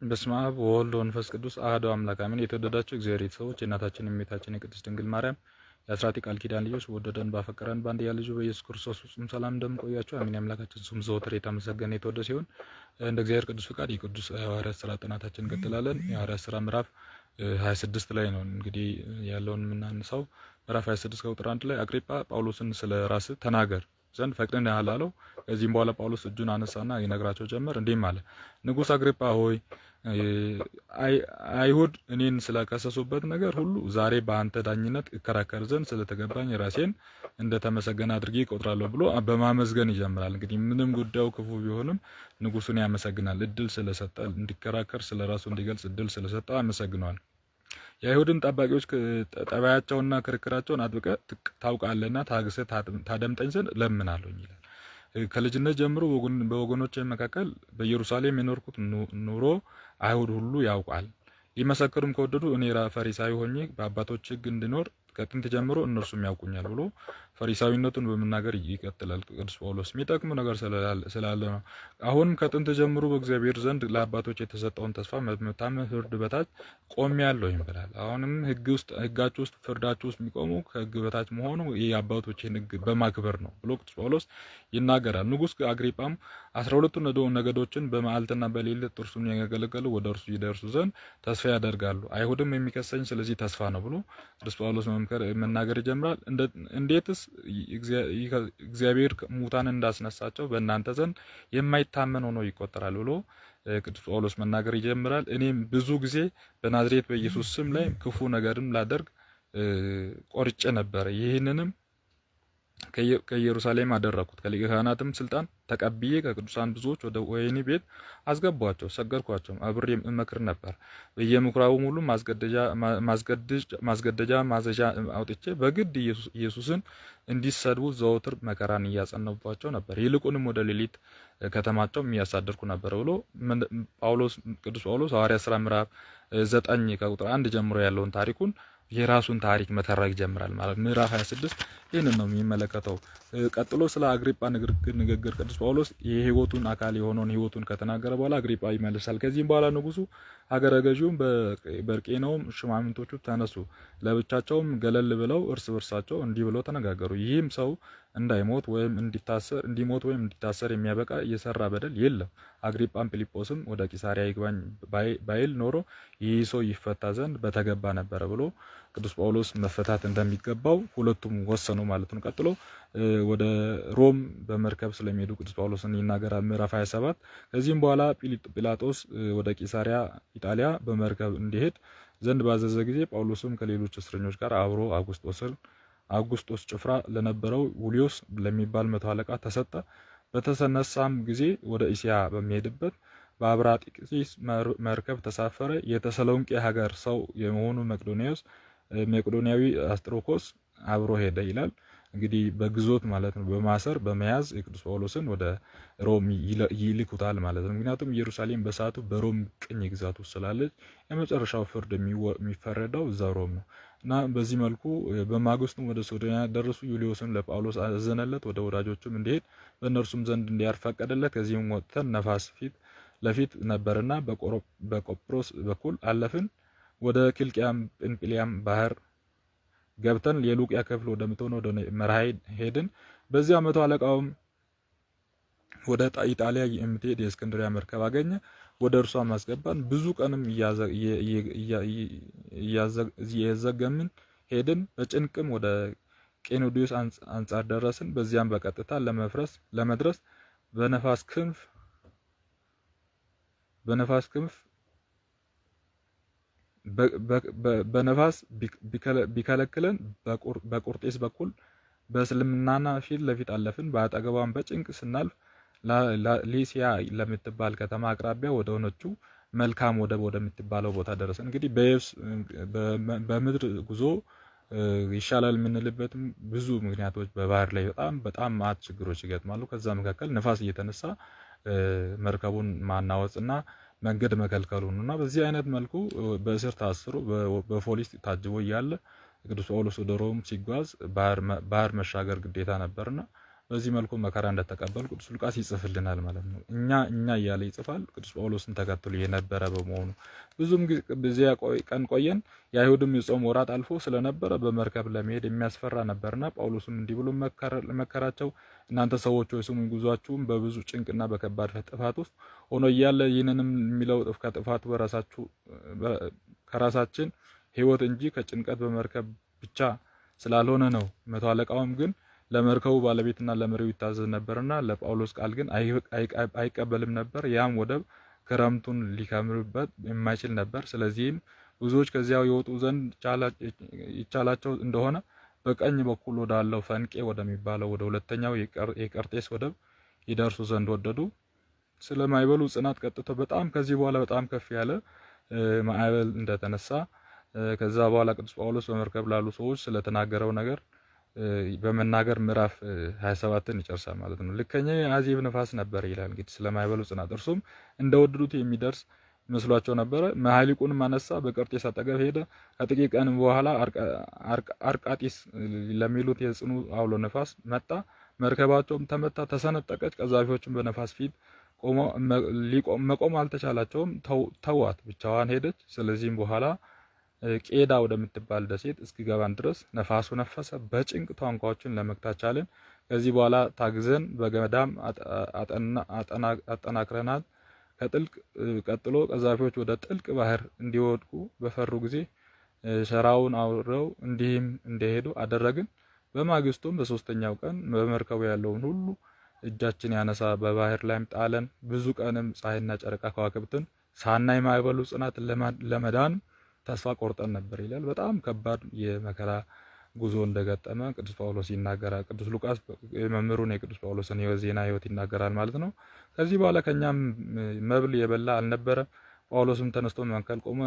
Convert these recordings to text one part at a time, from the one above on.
በስመ አብ ወወልድ ወመንፈስ ቅዱስ አሐዱ አምላክ አሜን። የተወደዳችሁ እግዚአብሔር ቤተሰቦች የእናታችን የእመቤታችን የቅድስት ድንግል ማርያም የአስራት የቃል ኪዳን ልጆች ወደደን ባፈቀረን በአንድያ ልጁ በኢየሱስ ክርስቶስ ፍጹም ሰላም እንደምቆያችሁ አሜን። የአምላካችን ስም ዘወትር የተመሰገነ የተወደደ ሲሆን እንደ እግዚአብሔር ቅዱስ ፍቃድ የቅዱስ ሐዋርያት ሥራ ጥናታችን እንቀጥላለን። የሐዋርያት ሥራ ምዕራፍ 26 ላይ ነው እንግዲህ ያለውን የምናነሳው። ምዕራፍ 26 ከቁጥር 1 ላይ አግሪጳ ጳውሎስን ስለ ራስህ ተናገር ዘንድ ፈቅደንልሃል አለው። ከዚህም በኋላ ጳውሎስ እጁን አነሳና ይነግራቸው ጀመር። እንዲህም አለ፣ ንጉሥ አግሪጳ ሆይ አይሁድ እኔን ስለከሰሱበት ነገር ሁሉ ዛሬ በአንተ ዳኝነት እከራከር ዘንድ ስለተገባኝ ራሴን እንደተመሰገነ አድርጌ እቆጥራለሁ ብሎ በማመስገን ይጀምራል። እንግዲህ ምንም ጉዳዩ ክፉ ቢሆንም ንጉሱን ያመሰግናል። እድል ስለሰጠ እንዲከራከር፣ ስለራሱ እንዲገልጽ እድል ስለሰጠው ያመሰግነዋል። የአይሁድን ጠባቂዎች ጠባያቸውና ክርክራቸውን አጥብቀህ ታውቃለህና ታግሰህ ታደምጠኝ ዘንድ ለምናለሁኝ ይላል። ከልጅነት ጀምሮ በወገኖች መካከል በኢየሩሳሌም የኖርኩት ኑሮ አይሁድ ሁሉ ያውቃል። ሊመሰክሩም ከወደዱ እኔ ፈሪሳዊ ሆኜ በአባቶች ሕግ እንድኖር ከጥንት ጀምሮ እነርሱም ያውቁኛል ብሎ ፈሪሳዊነቱን በመናገር ይቀጥላል። ቅዱስ ጳውሎስ የሚጠቅሙ ነገር ስላለ ነው። አሁንም ከጥንት ጀምሮ በእግዚአብሔር ዘንድ ለአባቶች የተሰጠውን ተስፋ መታመን ፍርድ በታች ቆሜያለሁ ይላል። አሁንም ሕጋችሁ ውስጥ ፍርዳችሁ ውስጥ የሚቆሙ ከሕግ በታች መሆኑ የአባቶችን ሕግ በማክበር ነው ብሎ ቅዱስ ጳውሎስ ይናገራል። ንጉሥ አግሪጳም 12ቱ ነገዶችን በመዓልትና በሌሊት ጥርሱን ያገለገሉ ወደ እርሱ ይደርሱ ዘንድ ተስፋ ያደርጋሉ። አይሁድም የሚከሰኝ ስለዚህ ተስፋ ነው ብሎ ቅዱስ ጳውሎስ መናገር ይጀምራል። እንዴትስ እግዚአብሔር ሙታን እንዳስነሳቸው በእናንተ ዘንድ የማይታመን ሆኖ ይቆጠራል ብሎ ቅዱስ ጳውሎስ መናገር ይጀምራል። እኔም ብዙ ጊዜ በናዝሬት በኢየሱስ ስም ላይ ክፉ ነገርም ላደርግ ቆርጬ ነበር። ይህንንም ከኢየሩሳሌም አደረኩት። ከሊቀ ካህናትም ስልጣን ተቀብዬ ከቅዱሳን ብዙዎች ወደ ወህኒ ቤት አስገቧቸው፣ ሰገርኳቸው፣ አብሬ እመክር ነበር። በየምኩራቡም ሁሉ ማስገደጃ ማዘዣ አውጥቼ በግድ ኢየሱስን እንዲሰድቡ ዘወትር መከራን እያጸነቧቸው ነበር። ይልቁንም ወደ ሌሊት ከተማቸው የሚያሳደርኩ ነበር ብሎ ቅዱስ ጳውሎስ ሐዋርያት ሥራ ምዕራፍ 9 ከቁጥር 1 ጀምሮ ያለውን ታሪኩን የራሱን ታሪክ መተረክ ጀምራል ማለት። ምዕራፍ 26 ይህንን ነው የሚመለከተው። ቀጥሎ ስለ አግሪጳ ንግግር ቅዱስ ጳውሎስ የህይወቱን አካል የሆነውን ህይወቱን ከተናገረ በኋላ አግሪጳ ይመልሳል። ከዚህም በኋላ ንጉሱ ሀገረ ገዢውም በርቄናውም ሽማምንቶቹ ተነሱ፣ ለብቻቸውም ገለል ብለው እርስ በርሳቸው እንዲህ ብለው ተነጋገሩ። ይህም ሰው እንዲሞት ወይም እንዲታሰር የሚያበቃ የሰራ በደል የለም። አግሪጳም ፊልጶስም ወደ ቂሳሪያ ይግባኝ ባይል ኖሮ ይህ ሰው ይፈታ ዘንድ በተገባ ነበረ ብሎ ቅዱስ ጳውሎስ መፈታት እንደሚገባው ሁለቱም ወሰኑ ማለት ነው። ቀጥሎ ወደ ሮም በመርከብ ስለሚሄዱ ቅዱስ ጳውሎስን ይናገራል። ምዕራፍ 27 ከዚህም በኋላ ጲላጦስ ወደ ቂሳሪያ ኢጣሊያ በመርከብ እንዲሄድ ዘንድ ባዘዘ ጊዜ ጳውሎስም ከሌሎች እስረኞች ጋር አብሮ አውጉስጦስ ጭፍራ ለነበረው ውሊዮስ ለሚባል መቶ አለቃ ተሰጠ። በተነሳም ጊዜ ወደ እስያ በሚሄድበት በአብራጢስ መርከብ ተሳፈረ። የተሰሎንቄ ሀገር ሰው የመሆኑ መቄዶንያዊ አስጥሮኮስ አብሮ ሄደ ይላል። እንግዲህ በግዞት ማለት ነው፣ በማሰር በመያዝ የቅዱስ ጳውሎስን ወደ ሮም ይልኩታል ማለት ነው። ምክንያቱም ኢየሩሳሌም በሰዓቱ በሮም ቅኝ ግዛት ውስጥ ስላለች የመጨረሻው ፍርድ የሚፈረደው እዛ ሮም ነው እና በዚህ መልኩ በማግስቱ ወደ ሶዶንያ ደረሱ። ዩልዮስም ለጳውሎስ አዘነለት፣ ወደ ወዳጆቹም እንዲሄድ በእነርሱም ዘንድ እንዲያርፍ ፈቀደለት። ከዚህም ወጥተን ነፋስ ፊት ለፊት ነበርና በቆጵሮስ በኩል አለፍን። ወደ ኪልቅያም ጵንጵልያም ባህር ገብተን የሉቅያ ክፍል ወደምትሆን ወደ መርሃይ ሄድን። በዚያ መቶ አለቃውም ወደ ኢጣሊያ የምትሄድ የእስክንድሪያ መርከብ አገኘ። ወደ እርሷ ማስገባን። ብዙ ቀንም እያዘገምን ሄድን። በጭንቅም ወደ ቄኖዲዮስ አንጻር ደረስን። በዚያም በቀጥታ ለመድረስ በነፋስ ቢከለክለን በቁርጤስ በኩል በእስልምናና ፊት ለፊት አለፍን። በአጠገቧም በጭንቅ ስናልፍ ሊሲያ ለምትባል ከተማ አቅራቢያ ወደ ሆነችው መልካም ወደብ ወደምትባለው ቦታ ደረስን። እንግዲህ በምድር ጉዞ ይሻላል የምንልበትም ብዙ ምክንያቶች በባህር ላይ በጣም ማት ችግሮች ይገጥማሉ። ከዛ መካከል ነፋስ እየተነሳ መርከቡን ማናወጽና መንገድ መከልከሉ ነውና በዚህ አይነት መልኩ በእስር ታስሮ በፖሊስ ታጅቦ እያለ ቅዱስ ጳውሎስ ወደ ሮም ሲጓዝ ባህር መሻገር ግዴታ ነበርና በዚህ መልኩ መከራ እንደተቀበሉ ቅዱስ ሉቃስ ይጽፍልናል ማለት ነው። እኛ እያለ ይጽፋል። ቅዱስ ጳውሎስን ተከትሎ የነበረ በመሆኑ ብዙም በዚያ ቀን ቆየን። የአይሁድም የጾም ወራት አልፎ ስለነበረ በመርከብ ለመሄድ የሚያስፈራ ነበርና ጳውሎስም እንዲህ ብሎ መከራቸው። እናንተ ሰዎች ሆይ ስሙኝ፣ ጉዟችሁም በብዙ ጭንቅና በከባድ ጥፋት ውስጥ ሆኖ እያለ ይህንንም የሚለው ከጥፋቱ ከራሳችን ሕይወት እንጂ ከጭንቀት በመርከብ ብቻ ስላልሆነ ነው። መቶ አለቃውም ግን ለመርከቡ ባለቤትና ለመሪው ይታዘዝ ነበርና ለጳውሎስ ቃል ግን አይቀበልም ነበር። ያም ወደብ ክረምቱን ሊከምርበት የማይችል ነበር። ስለዚህም ብዙዎች ከዚያው የወጡ ዘንድ ይቻላቸው እንደሆነ በቀኝ በኩል ወዳለው ፈንቄ ወደሚባለው ወደ ሁለተኛው የቀርጤስ ወደብ ይደርሱ ዘንድ ወደዱ። ስለማይበሉ ጽናት ቀጥቶ ከዚህ በኋላ በጣም ከፍ ያለ ማዕበል እንደተነሳ ከዛ በኋላ ቅዱስ ጳውሎስ በመርከብ ላሉ ሰዎች ስለተናገረው ነገር በመናገር ምዕራፍ 27ን ይጨርሳል ማለት ነው። ልከኛ አዜብ ነፋስ ነበር ይላል። እንግዲህ ስለማይበሉ ጽናት እርሱም እንደወደዱት የሚደርስ መስሏቸው ነበረ። መሐሊቁንም አነሳ፣ በቀርጤስ አጠገብ ሄደ። ከጥቂት ቀን በኋላ አርቃጢስ ለሚሉት የጽኑ አውሎ ነፋስ መጣ። መርከባቸውም ተመታ፣ ተሰነጠቀች። ቀዛፊዎችም በነፋስ ፊት መቆም አልተቻላቸውም፣ ተዋት፣ ብቻዋን ሄደች። ስለዚህም በኋላ ቄዳ ወደምትባል ደሴት እስኪገባን ድረስ ነፋሱ ነፈሰ። በጭንቅ ታንኳዎችን ለመግታት ቻልን። ከዚህ በኋላ ታግዘን በገመዳም አጠናክረናል። ከጥልቅ ቀጥሎ ቀዛፊዎች ወደ ጥልቅ ባህር እንዲወድቁ በፈሩ ጊዜ ሸራውን አውረው እንዲህም እንደሄዱ አደረግን። በማግስቱም በሶስተኛው ቀን በመርከቡ ያለውን ሁሉ እጃችን ያነሳ በባህር ላይም ጣለን። ብዙ ቀንም ፀሐይና ጨረቃ ከዋክብትን ሳናይ ማዕበሉ ጽናት ለመዳን ተስፋ ቆርጠን ነበር ይላል። በጣም ከባድ የመከራ ጉዞ እንደገጠመ ቅዱስ ጳውሎስ ይናገራል። ቅዱስ ሉቃስ መምህሩን የቅዱስ ጳውሎስን ዜና ሕይወት ይናገራል ማለት ነው። ከዚህ በኋላ ከኛም መብል የበላ አልነበረ። ጳውሎስም ተነስቶ መካከል ቆሞ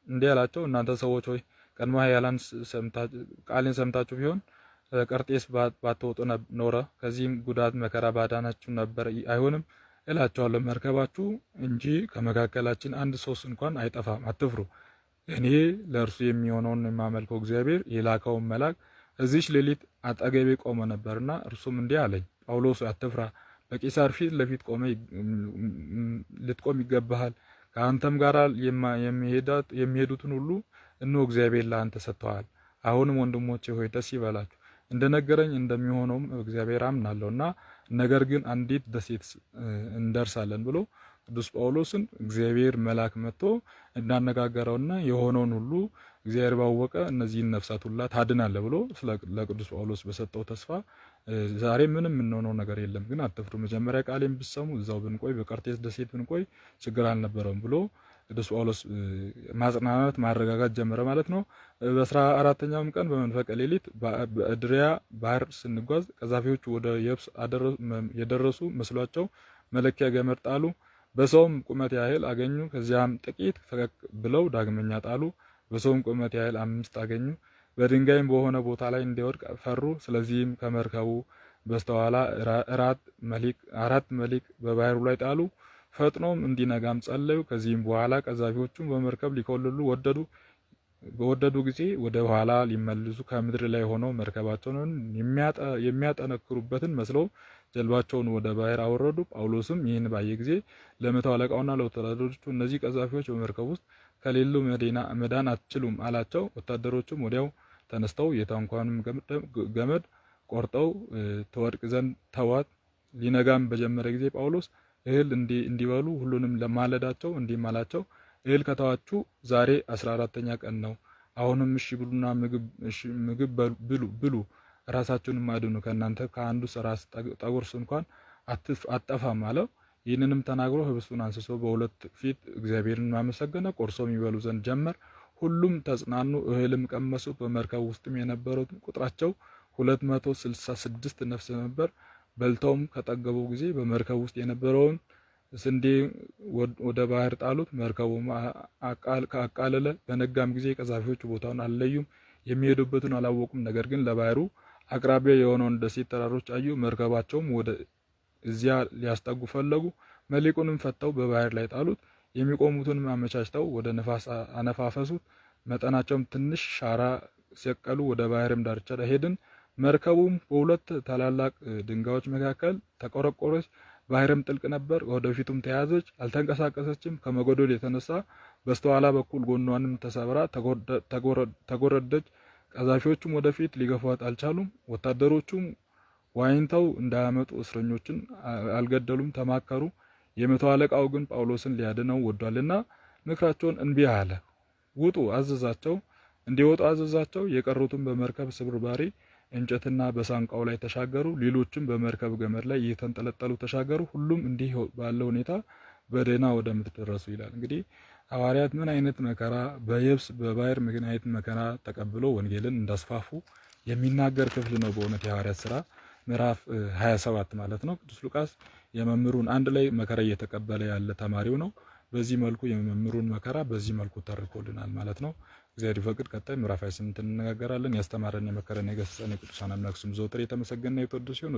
እንዲህ አላቸው፣ እናንተ ሰዎች ሆይ ቀድሞ ኃያላን ቃሌን ሰምታችሁ ቢሆን ቀርጤስ ባትወጡ ኖረ ከዚህም ጉዳት መከራ ባዳናችሁ ነበር። አይሆንም እላችኋለሁ፣ መርከባችሁ እንጂ ከመካከላችን አንድ ሰውስ እንኳን አይጠፋም። አትፍሩ። እኔ ለእርሱ የሚሆነውን የማመልከው እግዚአብሔር የላከውን መልአክ እዚች ሌሊት አጠገቤ ቆመ ነበርና እርሱም እንዲህ አለኝ፣ ጳውሎስ አትፍራ፣ በቄሳር ፊት ለፊት ልትቆም ይገባሃል። ከአንተም ጋር የሚሄዱትን ሁሉ እነሆ እግዚአብሔር ለአንተ ሰጥተዋል። አሁንም ወንድሞቼ ሆይ ደስ ይበላችሁ፣ እንደነገረኝ እንደሚሆነውም እግዚአብሔር አምናለሁና፣ ነገር ግን አንዲት ደሴት እንደርሳለን ብሎ ቅዱስ ጳውሎስን እግዚአብሔር መልአክ መጥቶ እንዳነጋገረውና የሆነውን ሁሉ እግዚአብሔር ባወቀ እነዚህን ነፍሳት ሁላ ታድናለ ብሎ ለቅዱስ ጳውሎስ በሰጠው ተስፋ ዛሬ ምንም የምንሆነው ነገር የለም፣ ግን አትፍሩ፣ መጀመሪያ ቃሌን ብትሰሙ እዛው ብንቆይ በቀርጤስ ደሴት ብንቆይ ችግር አልነበረውም ብሎ ቅዱስ ጳውሎስ ማጽናናት ማረጋጋት ጀመረ ማለት ነው። በ14ኛውም ቀን በመንፈቀ ሌሊት በእድሪያ ባህር ስንጓዝ ቀዛፊዎቹ ወደ የብስ የደረሱ መስሏቸው መለኪያ ገመድ ጣሉ። በሰውም ቁመት ያህል አገኙ። ከዚያም ጥቂት ፈቀቅ ብለው ዳግመኛ ጣሉ። በሰውም ቁመት ያህል 5 አገኙ። በድንጋይም በሆነ ቦታ ላይ እንዲወድቅ ፈሩ። ስለዚህም ከመርከቡ በስተኋላ አራት መሊቅ በባህሩ ላይ ጣሉ። ፈጥኖም እንዲነጋም ጸለዩ። ከዚህም በኋላ ቀዛፊዎቹም በመርከብ ሊኮልሉ በወደዱ ጊዜ ወደ ኋላ ሊመልሱ ከምድር ላይ ሆነው መርከባቸውን የሚያጠነክሩበትን መስለው ጀልባቸውን ወደ ባህር አወረዱ። ጳውሎስም ይህን ባየ ጊዜ ለመቶ አለቃውና ለወታደሮቹ እነዚህ ቀዛፊዎች በመርከብ ውስጥ ከሌሉ መዳን አትችሉም አላቸው። ወታደሮቹም ወዲያው ተነስተው የታንኳኑን ገመድ ቆርጠው ተወድቅ ዘንድ ተዋት። ሊነጋም በጀመረ ጊዜ ጳውሎስ እህል እንዲበሉ ሁሉንም ለማለዳቸው እንዲህም አላቸው፣ እህል ከተዋችሁ ዛሬ 14ኛ ቀን ነው። አሁንም እሺ ብሉና ምግብ ብሉ፣ ራሳችሁንም አድኑ፣ ከእናንተ ከአንዱ ራስ ጠጉር እንኳን አጠፋም አለው። ይህንንም ተናግሮ ህብስቱን አንስቶ በሁለት ፊት እግዚአብሔርን ማመሰገነ፣ ቆርሶም ይበሉ ዘንድ ጀመር። ሁሉም ተጽናኑ፣ እህልም ቀመሱ። በመርከብ ውስጥም የነበሩት ቁጥራቸው 266 ነፍስ ነበር። በልተውም ከጠገቡ ጊዜ በመርከብ ውስጥ የነበረውን ስንዴ ወደ ባህር ጣሉት። መርከቡም አቃለለ። በነጋም ጊዜ ቀዛፊዎቹ ቦታውን አልለዩም፣ የሚሄዱበትን አላወቁም። ነገር ግን ለባህሩ አቅራቢያ የሆነውን ደሴት ተራሮች አዩ። መርከባቸውም ወደ እዚያ ሊያስጠጉ ፈለጉ። መሊቁንም ፈተው በባህር ላይ ጣሉት። የሚቆሙትንም አመቻችተው ወደ ነፋስ አነፋፈሱት። መጠናቸውም ትንሽ ሻራ ሲቀሉ ወደ ባህርም ዳርቻ ሄድን። መርከቡም በሁለት ታላላቅ ድንጋዮች መካከል ተቆረቆረች። ባህርም ጥልቅ ነበር፣ ወደፊቱም ተያዘች፣ አልተንቀሳቀሰችም። ከመጎደል የተነሳ በስተኋላ በኩል ጎኗንም ተሰብራ ተጎረደች። ቀዛፊዎቹም ወደፊት ሊገፏት አልቻሉም። ወታደሮቹም ዋኝተው እንዳያመጡ እስረኞችን አልገደሉም፣ ተማከሩ። የመቶ አለቃው ግን ጳውሎስን ሊያድነው ወዷልና ምክራቸውን እንቢ አለ። ውጡ አዘዛቸው። እንዲወጡ አዘዛቸው። የቀሩትም በመርከብ ስብርባሪ እንጨትና በሳንቃው ላይ ተሻገሩ። ሌሎችም በመርከብ ገመድ ላይ እየተንጠለጠሉ ተሻገሩ። ሁሉም እንዲህ ባለ ሁኔታ በደህና ወደ ምድር ደረሱ ይላል። እንግዲህ ሐዋርያት ምን አይነት መከራ በየብስ በባህር ምን አይነት መከራ ተቀብለው ወንጌልን እንዳስፋፉ የሚናገር ክፍል ነው። በእውነት የሐዋርያት ስራ ምዕራፍ 27 ማለት ነው። ቅዱስ ሉቃስ የመምህሩን አንድ ላይ መከራ እየተቀበለ ያለ ተማሪው ነው። በዚህ መልኩ የመምህሩን መከራ በዚህ መልኩ ተርኮልናል ማለት ነው። እግዚአብሔር ይፈቅድ ቀጣይ ምዕራፍ 28 እንነጋገራለን። ያስተማረን የመከረን የገሰጸን የቅዱሳን አምላክ ስም ዘወትር የተመሰገነና የተወደደ ሲሆን